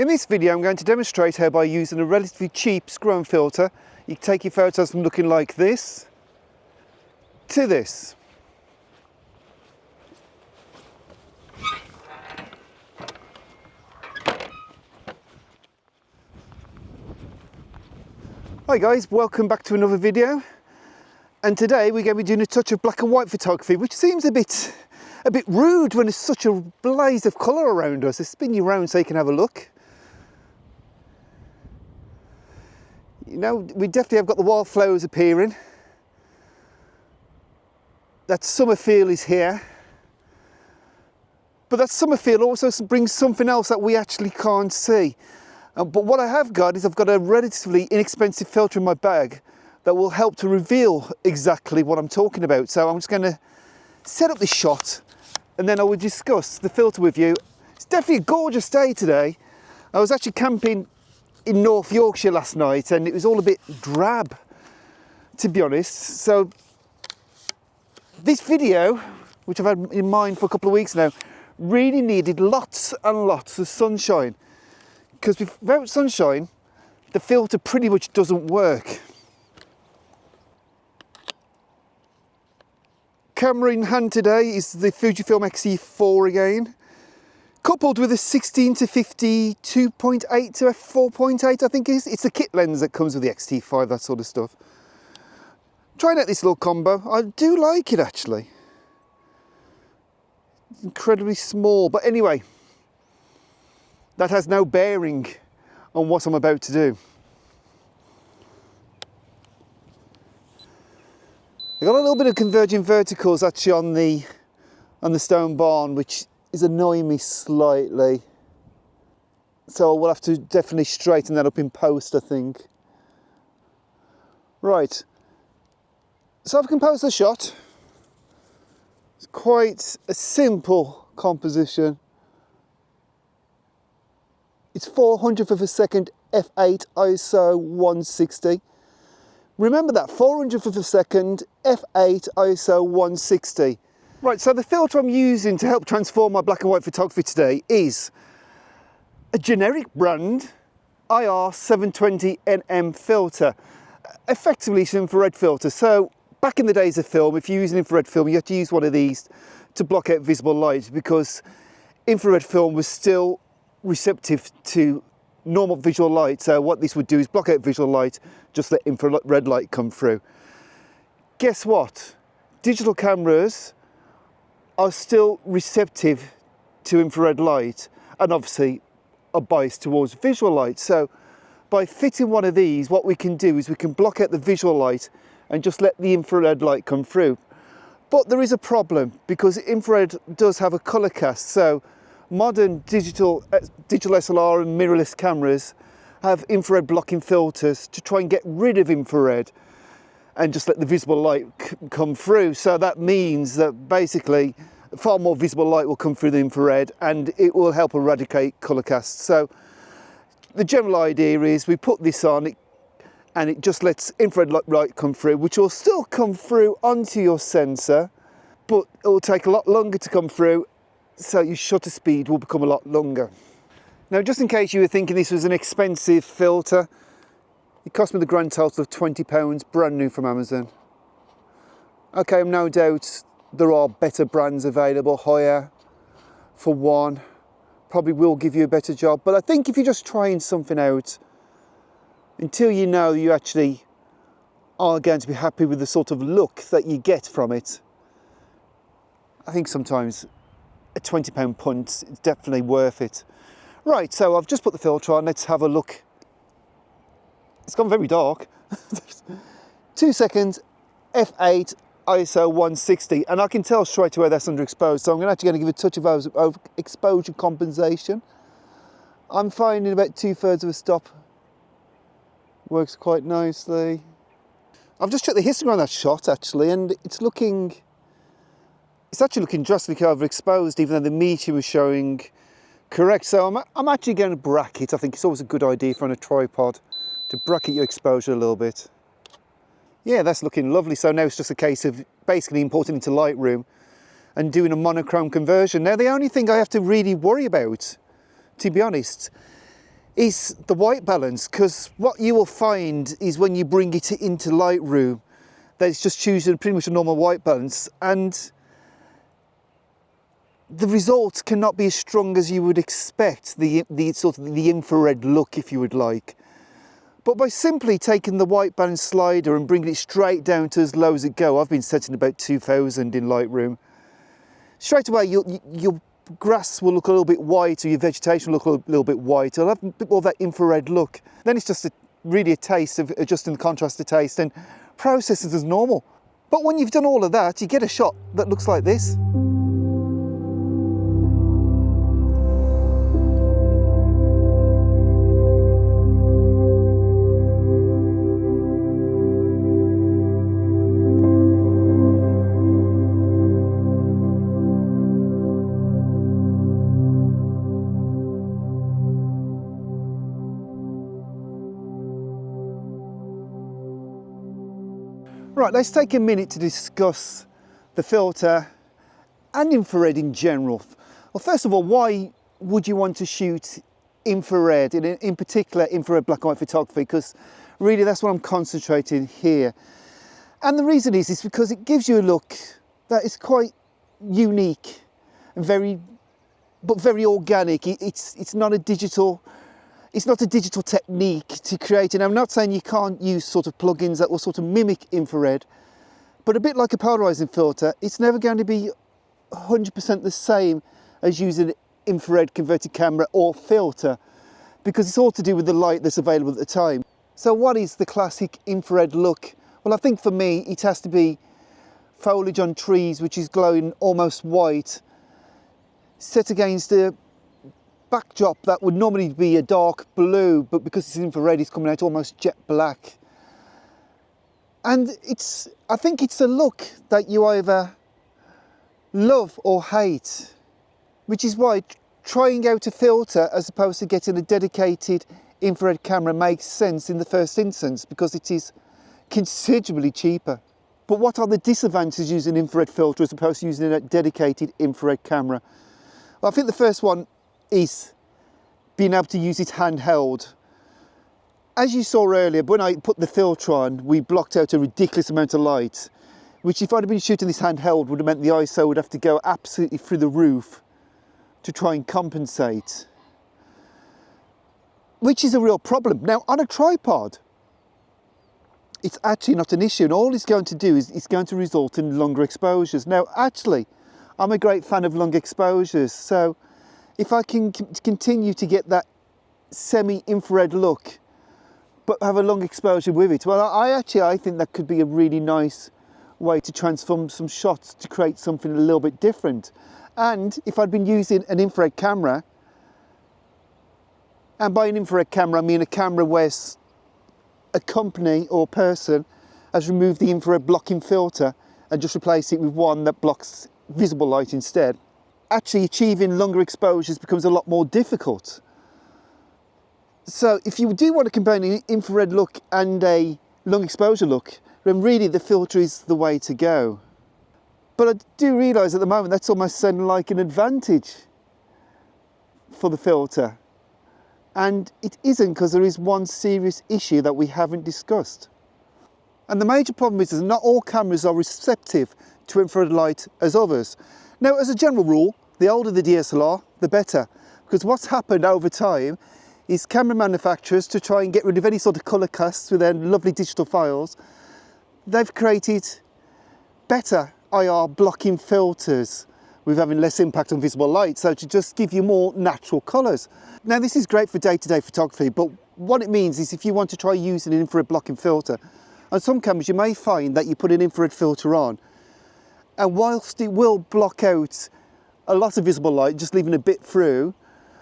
In this video I'm going to demonstrate how by using a relatively cheap screw-on filter you can take your photos from looking like this to this. Hi guys, welcome back to another video, and today we're going to be doing a touch of black and white photography, which seems a bit rude when there's such a blaze of colour around us. I'll spin you around so you can have a look. You know, we definitely have got the wildflowers appearing. That summer feel is here. But that summer feel also brings something else that we actually can't see. But what I have got is I've got a relatively inexpensive filter in my bag that will help to reveal exactly what I'm talking about. So I'm just going to set up this shot and then I will discuss the filter with you. It's definitely a gorgeous day today. I was actually camping in North Yorkshire last night and it was all a bit drab, to be honest. So this video, which I've had in mind for a couple of weeks now, really needed lots and lots of sunshine, because without sunshine the filter pretty much doesn't work. Camera in hand today is the Fujifilm X-T4 again, coupled with a 16 to 50 2.8 to f4.8 I think it is. It's the kit lens that comes with the X-T5, that sort of stuff. Trying out this little combo. I do like it actually. It's incredibly small, but anyway, that has no bearing on what I'm about to do. I got a little bit of converging verticals actually on the stone barn, which is annoying me slightly. So we'll have to definitely straighten that up in post, I think. Right. So I've composed the shot. It's quite a simple composition. It's 400th of a second f8 ISO 160. Remember that, 400th of a second f8 ISO 160. Right, so the filter I'm using to help transform my black and white photography today is a generic brand IR720NM filter. Effectively it's an infrared filter. So back in the days of film, if you're using infrared film, you had to use one of these to block out visible light, because infrared film was still receptive to normal visual light. So what this would do is block out visual light, just let infrared light come through. Guess what? Digital cameras are still receptive to infrared light and obviously are biased towards visual light. So by fitting one of these, what we can do is we can block out the visual light and just let the infrared light come through. But there is a problem, because infrared does have a color cast. So modern digital SLR and mirrorless cameras have infrared blocking filters to try and get rid of infrared and just let the visible light come through. So that means that basically far more visible light will come through the infrared and it will help eradicate color cast. So the general idea is we put this on and it just lets infrared light come through, which will still come through onto your sensor, but it will take a lot longer to come through, so your shutter speed will become a lot longer. Now, just in case you were thinking this was an expensive filter, it cost me the grand total of £20, brand new from Amazon. Okay, no doubt there are better brands available, higher for one, probably will give you a better job, but I think if you're just trying something out, until you know you actually are going to be happy with the sort of look that you get from it, I think sometimes a £20 punt is definitely worth it. Right, so I've just put the filter on, let's have a look. It's gone very dark. 2 seconds, f8 ISO 160, and I can tell straight away that's underexposed, so I'm actually going to give a touch of exposure compensation. I'm finding about 2/3 of a stop works quite nicely. I've just checked the history on that shot actually, and it's actually looking drastically overexposed, even though the medium was showing correct. So I'm actually going to bracket. I think it's always a good idea for on a tripod to bracket your exposure a little bit. Yeah, that's looking lovely. So now it's just a case of basically importing into Lightroom and doing a monochrome conversion. Now the only thing I have to really worry about, to be honest, is the white balance, because what you will find is when you bring it into Lightroom, that it's just choosing pretty much a normal white balance, and the results cannot be as strong as you would expect, the sort of the infrared look, if you would like. But by simply taking the white balance slider and bringing it straight down to as low as it go, I've been setting about 2000 in Lightroom, straight away your grass will look a little bit white, or your vegetation will look a little bit white. It'll have a bit more of that infrared look. Then it's just really a taste of adjusting the contrast to taste and processes as normal. But when you've done all of that, you get a shot that looks like this. Right, let's take a minute to discuss the filter and infrared in general. Well, first of all, why would you want to shoot infrared, in particular infrared black and white photography? Because really that's what I'm concentrating here. And the reason is because it gives you a look that is quite unique and very organic. It's not a digital technique to create, and I'm not saying you can't use sort of plugins that will sort of mimic infrared, but a bit like a polarizing filter, it's never going to be 100% the same as using an infrared converted camera or filter, because it's all to do with the light that's available at the time. So what is the classic infrared look? Well, I think for me it has to be foliage on trees which is glowing almost white, set against a backdrop that would normally be a dark blue, but because it's infrared, it's coming out almost jet black. And I think it's a look that you either love or hate, which is why trying out a filter as opposed to getting a dedicated infrared camera makes sense in the first instance, because it is considerably cheaper. But what are the disadvantages of using an infrared filter as opposed to using a dedicated infrared camera? Well, I think the first one is being able to use it handheld. As you saw earlier, when I put the filter on, we blocked out a ridiculous amount of light, which if I'd have been shooting this handheld would have meant the ISO would have to go absolutely through the roof to try and compensate, which is a real problem. Now, on a tripod, it's actually not an issue, and all it's going to do is it's going to result in longer exposures. Now, actually, I'm a great fan of long exposures, so if I can continue to get that semi-infrared look, but have a long exposure with it, well, I think that could be a really nice way to transform some shots to create something a little bit different. And if I'd been using an infrared camera, and by an infrared camera I mean a camera where a company or person has removed the infrared blocking filter and just replaced it with one that blocks visible light instead, actually achieving longer exposures becomes a lot more difficult. So if you do want to combine an infrared look and a long exposure look, then really the filter is the way to go. But I do realise at the moment that's almost sounding like an advantage for the filter. And it isn't, because there is one serious issue that we haven't discussed. And the major problem is that not all cameras are receptive to infrared light as others. Now, as a general rule, the older the DSLR, the better, because what's happened over time is camera manufacturers, to try and get rid of any sort of colour casts with their lovely digital files, they've created better IR blocking filters with having less impact on visible light, so to just give you more natural colours. Now, this is great for day-to-day photography, but what it means is if you want to try using an infrared blocking filter, on some cameras you may find that you put an infrared filter on, and whilst it will block out a lot of visible light, just leaving a bit through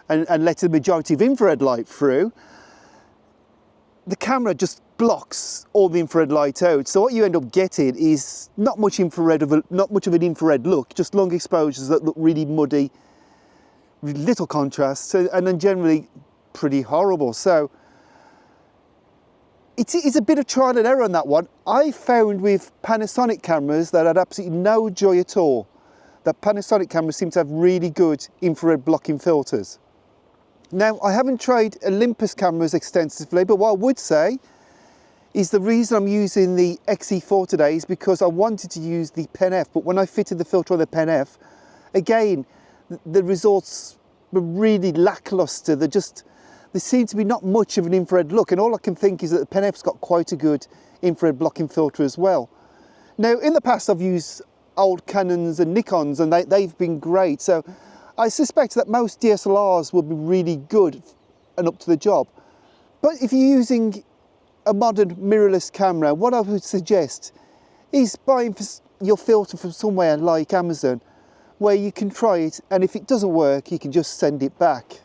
and letting the majority of infrared light through, the camera just blocks all the infrared light out. So what you end up getting is not much of an infrared look, just long exposures that look really muddy, with little contrast, and then generally pretty horrible. So it's a bit of trial and error on that one. I found with Panasonic cameras that had absolutely no joy at all, that Panasonic cameras seem to have really good infrared blocking filters. Now, I haven't tried Olympus cameras extensively, but what I would say is the reason I'm using the XE4 today is because I wanted to use the Pen F, but when I fitted the filter on the Pen F, again, the results were really lackluster. There seemed to be not much of an infrared look, and all I can think is that the Pen F's got quite a good infrared blocking filter as well. Now, in the past I've used old Canons and Nikons, and they've been great, so I suspect that most DSLRs will be really good and up to the job. But if you're using a modern mirrorless camera, what I would suggest is buying your filter from somewhere like Amazon, where you can try it, and if it doesn't work, you can just send it back.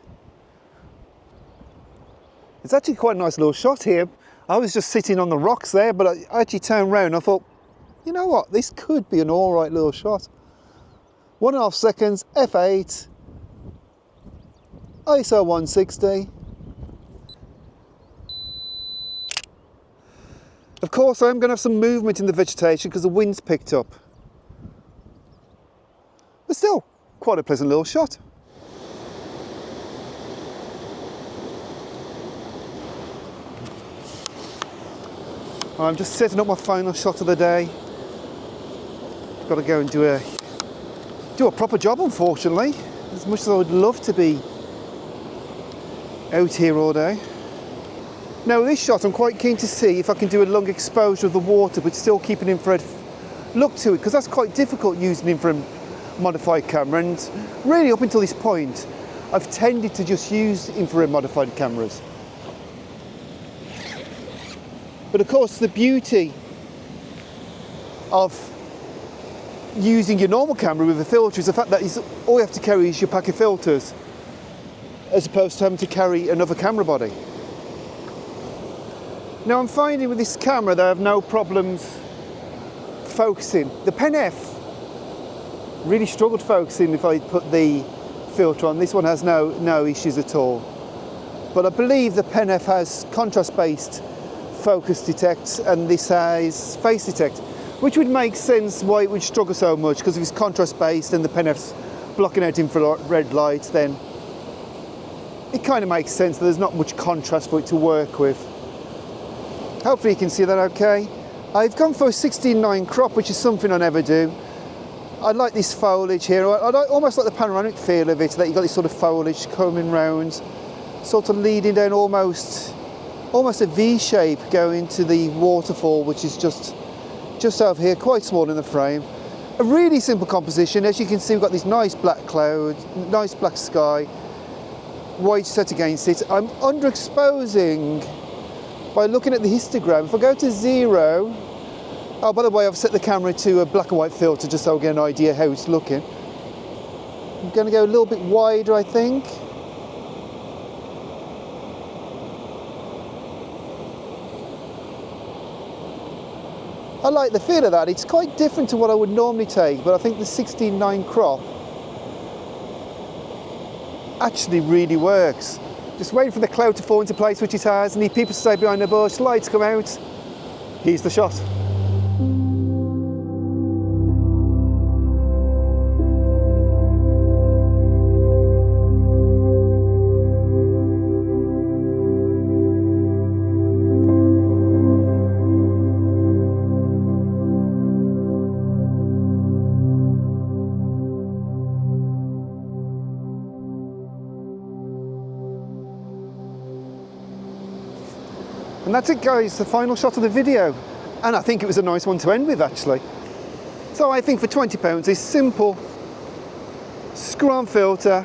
It's actually quite a nice little shot here. I was just sitting on the rocks there, but I actually turned around and I thought, you know what, this could be an all right little shot. 1.5 seconds, f8, ISO 160. Of course, I am going to have some movement in the vegetation because the wind's picked up. But still, quite a pleasant little shot. I'm just setting up my final shot of the day. Got to go and do a proper job, unfortunately. As much as I would love to be out here all day. Now with this shot, I'm quite keen to see if I can do a long exposure of the water but still keep an infrared look to it, because that's quite difficult using an infrared modified camera, and really up until this point I've tended to just use infrared modified cameras. But of course the beauty of using your normal camera with a filter is the fact that all you have to carry is your pack of filters, as opposed to having to carry another camera body. Now I'm finding with this camera that I have no problems focusing. The Pen F really struggled focusing if I put the filter on. This one has no issues at all. But I believe the Pen F has contrast-based focus detect and this has face detect, which would make sense why it would struggle so much, because if it's contrast-based and the Pen F's blocking out infrared light, then it kind of makes sense that there's not much contrast for it to work with. Hopefully you can see that okay. I've gone for a 16:9 crop, which is something I never do. I like this foliage here. I almost like the panoramic feel of it, that you've got this sort of foliage coming round, sort of leading down almost a V shape going to the waterfall, which is just over here, quite small in the frame. A really simple composition. As you can see, we've got these nice black clouds, nice black sky, white set against it. I'm underexposing by looking at the histogram. If I go to 0, oh, by the way, I've set the camera to a black and white filter just so I get an idea how it's looking. I'm going to go a little bit wider, I think. I like the feel of that. It's quite different to what I would normally take, but I think the 16:9 crop actually really works. Just waiting for the cloud to fall into place, which it has. Need people to stay behind the bush, lights come out. Here's the shot. And that's it guys, the final shot of the video. And I think it was a nice one to end with actually. So I think for £20, this simple screw-on filter,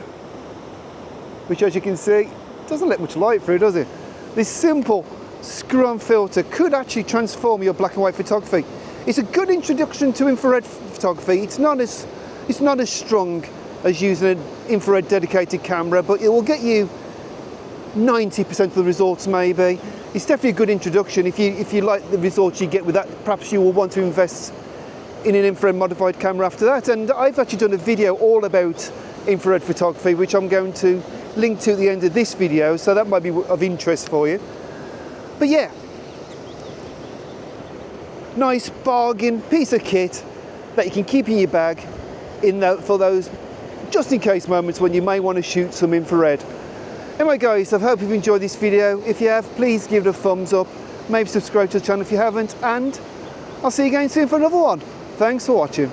which as you can see, doesn't let much light through, does it? This simple screw-on filter could actually transform your black and white photography. It's a good introduction to infrared photography. It's not as strong as using an infrared dedicated camera, but it will get you 90% of the results maybe. It's definitely a good introduction. If you like the results you get with that, perhaps you will want to invest in an infrared modified camera after that. And I've actually done a video all about infrared photography, which I'm going to link to at the end of this video, so that might be of interest for you. But yeah, nice bargain piece of kit that you can keep in your bag for those just in case moments when you may want to shoot some infrared. Anyway guys, I hope you've enjoyed this video. If you have, please give it a thumbs up. Maybe subscribe to the channel if you haven't, and I'll see you again soon for another one. Thanks for watching.